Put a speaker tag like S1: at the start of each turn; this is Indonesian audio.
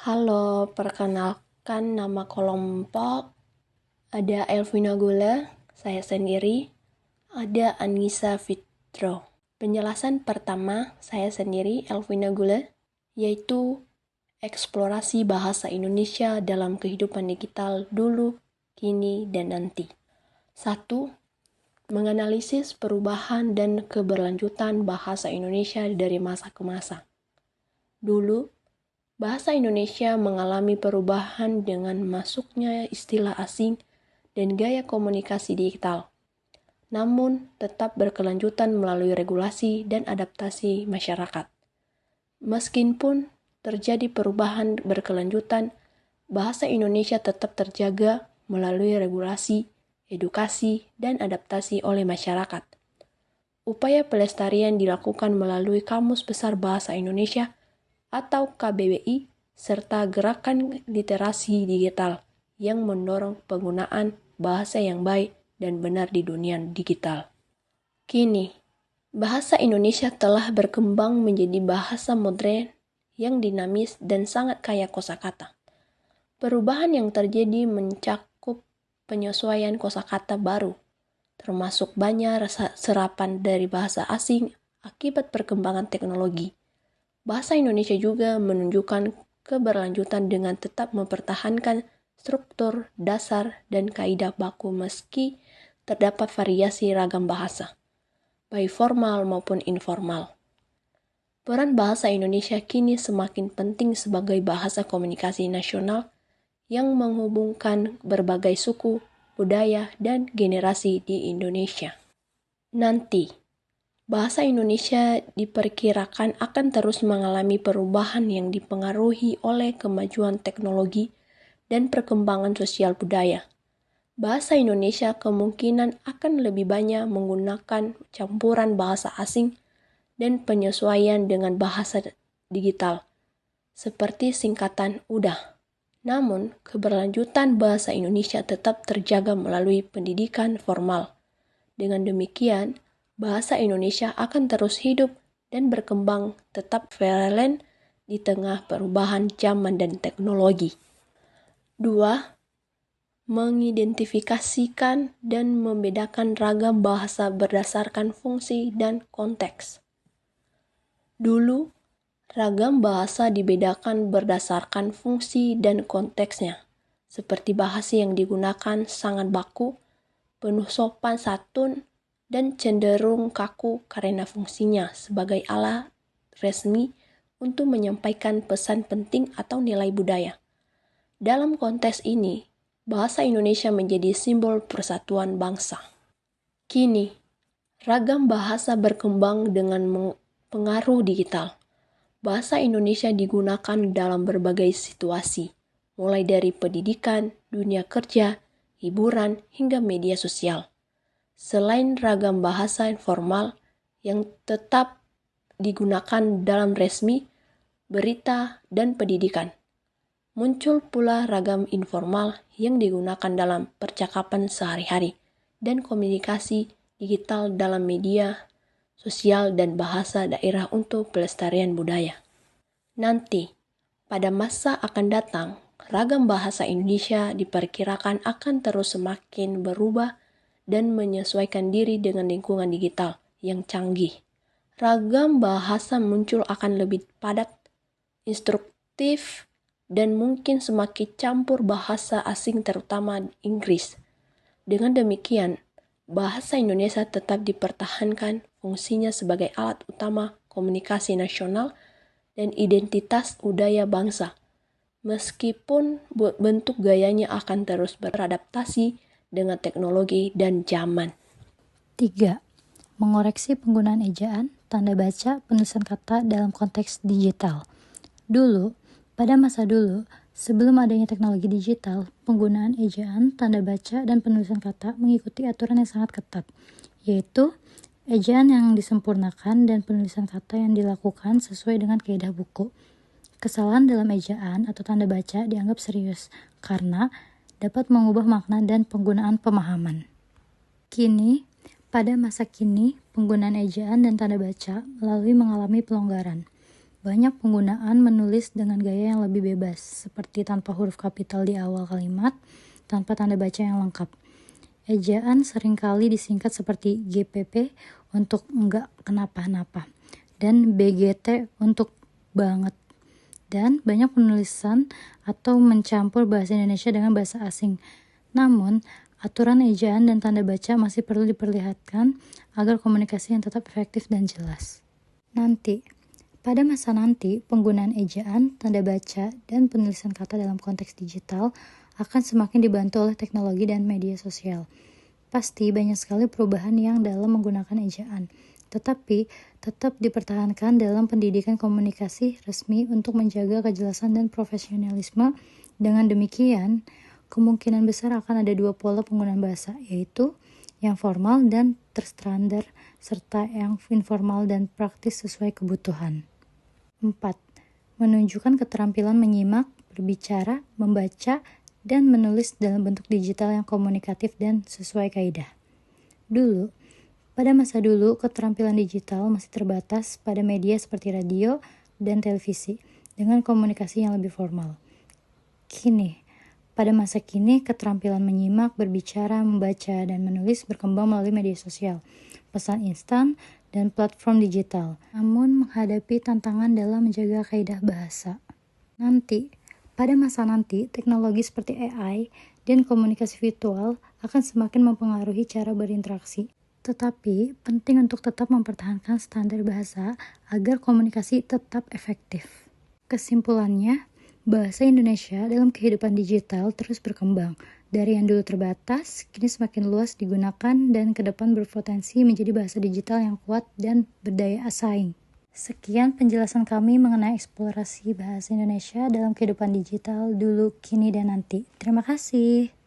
S1: Halo, perkenalkan nama kelompok. Ada Elvina Gula, saya sendiri. Ada Anissa Fitro. Penjelasan pertama, saya sendiri Elvina Gula, yaitu eksplorasi bahasa Indonesia dalam kehidupan digital dulu, kini, dan nanti. 1. Menganalisis perubahan dan keberlanjutan bahasa Indonesia dari masa ke masa. Dulu, bahasa Indonesia mengalami perubahan dengan masuknya istilah asing dan gaya komunikasi digital, namun tetap berkelanjutan melalui regulasi dan adaptasi masyarakat. Meskipun terjadi perubahan berkelanjutan, bahasa Indonesia tetap terjaga melalui regulasi, edukasi, dan adaptasi oleh masyarakat. Upaya pelestarian dilakukan melalui Kamus Besar Bahasa Indonesia atau KBBI, serta gerakan literasi digital yang mendorong penggunaan bahasa yang baik dan benar di dunia digital. Kini, bahasa Indonesia telah berkembang menjadi bahasa modern yang dinamis dan sangat kaya kosakata. Perubahan yang terjadi mencakup penyesuaian kosakata baru, termasuk banyak serapan dari bahasa asing akibat perkembangan teknologi. Bahasa Indonesia juga menunjukkan keberlanjutan dengan tetap mempertahankan struktur, dasar, dan kaidah baku meski terdapat variasi ragam bahasa, baik formal maupun informal. Peran bahasa Indonesia kini semakin penting sebagai bahasa komunikasi nasional yang menghubungkan berbagai suku, budaya, dan generasi di Indonesia. Nanti, bahasa Indonesia diperkirakan akan terus mengalami perubahan yang dipengaruhi oleh kemajuan teknologi dan perkembangan sosial budaya. Bahasa Indonesia kemungkinan akan lebih banyak menggunakan campuran bahasa asing dan penyesuaian dengan bahasa digital, seperti singkatan udah. Namun, keberlanjutan bahasa Indonesia tetap terjaga melalui pendidikan formal. Dengan demikian, bahasa Indonesia akan terus hidup dan berkembang tetap relevan di tengah perubahan zaman dan teknologi. 2. Mengidentifikasikan dan membedakan ragam bahasa berdasarkan fungsi dan konteks. Dulu, ragam bahasa dibedakan berdasarkan fungsi dan konteksnya, seperti bahasa yang digunakan sangat baku, penuh sopan santun, dan cenderung kaku karena fungsinya sebagai alat resmi untuk menyampaikan pesan penting atau nilai budaya. Dalam konteks ini, bahasa Indonesia menjadi simbol persatuan bangsa. Kini, ragam bahasa berkembang dengan pengaruh digital. Bahasa Indonesia digunakan dalam berbagai situasi, mulai dari pendidikan, dunia kerja, hiburan, hingga media sosial. Selain ragam bahasa informal yang tetap digunakan dalam resmi, berita, dan pendidikan, muncul pula ragam informal yang digunakan dalam percakapan sehari-hari dan komunikasi digital dalam media sosial dan bahasa daerah untuk pelestarian budaya. Nanti, pada masa akan datang, ragam bahasa Indonesia diperkirakan akan terus semakin berubah dan menyesuaikan diri dengan lingkungan digital yang canggih. Ragam bahasa muncul akan lebih padat, instruktif, dan mungkin semakin campur bahasa asing terutama Inggris. Dengan demikian, bahasa Indonesia tetap dipertahankan fungsinya sebagai alat utama komunikasi nasional dan identitas budaya bangsa, meskipun bentuk gayanya akan terus beradaptasi dengan teknologi dan zaman.
S2: 3. Mengoreksi penggunaan ejaan, tanda baca, penulisan kata dalam konteks digital. Dulu, pada masa dulu, sebelum adanya teknologi digital, penggunaan ejaan, tanda baca, dan penulisan kata mengikuti aturan yang sangat ketat, yaitu ejaan yang disempurnakan dan penulisan kata yang dilakukan sesuai dengan kaidah buku. Kesalahan dalam ejaan atau tanda baca dianggap serius karena dapat mengubah makna dan penggunaan pemahaman. Kini, pada masa kini, penggunaan ejaan dan tanda baca mengalami pelonggaran. banyak penggunaan menulis dengan gaya yang lebih bebas, seperti tanpa huruf kapital di awal kalimat, tanpa tanda baca yang lengkap. Ejaan seringkali disingkat seperti GPP untuk enggak kenapa-napa, dan BGT untuk banget. Dan banyak penulisan atau mencampur bahasa Indonesia dengan bahasa asing. Namun, aturan ejaan dan tanda baca masih perlu diperlihatkan agar komunikasi yang tetap efektif dan jelas. Pada masa nanti, penggunaan ejaan, tanda baca, dan penulisan kata dalam konteks digital akan semakin dibantu oleh teknologi dan media sosial. Pasti banyak sekali perubahan yang dalam menggunakan ejaan, tetapi tetap dipertahankan dalam pendidikan komunikasi resmi untuk menjaga kejelasan dan profesionalisme. Dengan demikian, kemungkinan besar akan ada dua pola penggunaan bahasa, yaitu yang formal dan terstandar, serta yang informal dan praktis sesuai kebutuhan. 4. Menunjukkan keterampilan menyimak, berbicara, membaca, dan menulis dalam bentuk digital yang komunikatif dan sesuai kaidah. Pada masa dulu, keterampilan digital masih terbatas pada media seperti radio dan televisi dengan komunikasi yang lebih formal. Pada masa kini, keterampilan menyimak, berbicara, membaca, dan menulis berkembang melalui media sosial, pesan instan, dan platform digital, namun menghadapi tantangan dalam menjaga kaidah bahasa. Pada masa nanti, teknologi seperti AI dan komunikasi virtual akan semakin mempengaruhi cara berinteraksi. Tetapi, penting untuk tetap mempertahankan standar bahasa agar komunikasi tetap efektif. Kesimpulannya, bahasa Indonesia dalam kehidupan digital terus berkembang. Dari yang dulu terbatas, kini semakin luas digunakan dan ke depan berpotensi menjadi bahasa digital yang kuat dan berdaya saing. Sekian penjelasan kami mengenai eksplorasi bahasa Indonesia dalam kehidupan digital dulu, kini, dan nanti. Terima kasih.